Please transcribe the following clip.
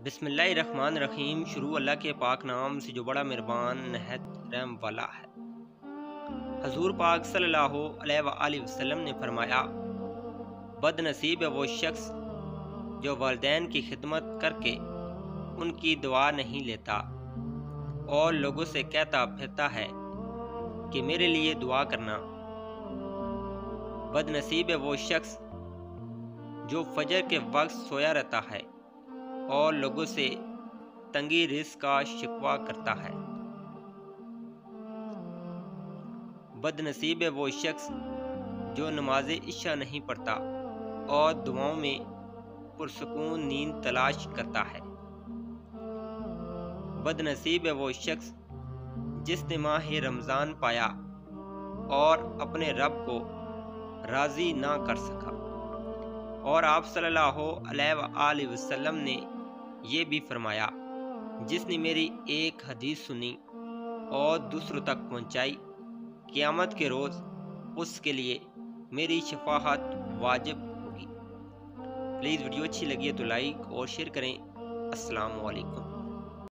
بسم اللہ الرحمن الرحیم۔ شروع اللہ کے پاک نام سے جو بڑا مہربان نہایت رحم والا ہے۔ حضور پاک صلی اللہ علیہ وآلہ وسلم نے فرمایا، بد نصیب ہے وہ شخص جو والدین کی خدمت کر کے ان کی دعا نہیں لیتا اور لوگوں سے کہتا پھرتا ہے کہ میرے لیے دعا کرنا۔ بد نصیب ہے وہ شخص جو فجر کے وقت سویا رہتا ہے اور لوگوں سے تنگی رزق کا شکوہ کرتا ہے۔ بد نصیب ہے وہ شخص جو نماز عشاء نہیں پڑھتا اور دعاؤں میں پرسکون نیند تلاش کرتا ہے۔ بد نصیب ہے وہ شخص جس نے ماہ رمضان پایا اور اپنے رب کو راضی نہ کر سکا۔ اور آپ صلی اللہ علیہ وآلہ وسلم نے یہ بھی فرمایا، جس نے میری ایک حدیث سنی اور دوسروں تک پہنچائی، قیامت کے روز اس کے لیے میری شفاعت واجب ہوگی۔ پلیز ویڈیو اچھی لگی ہے تو لائک اور شیئر کریں۔ السلام علیکم۔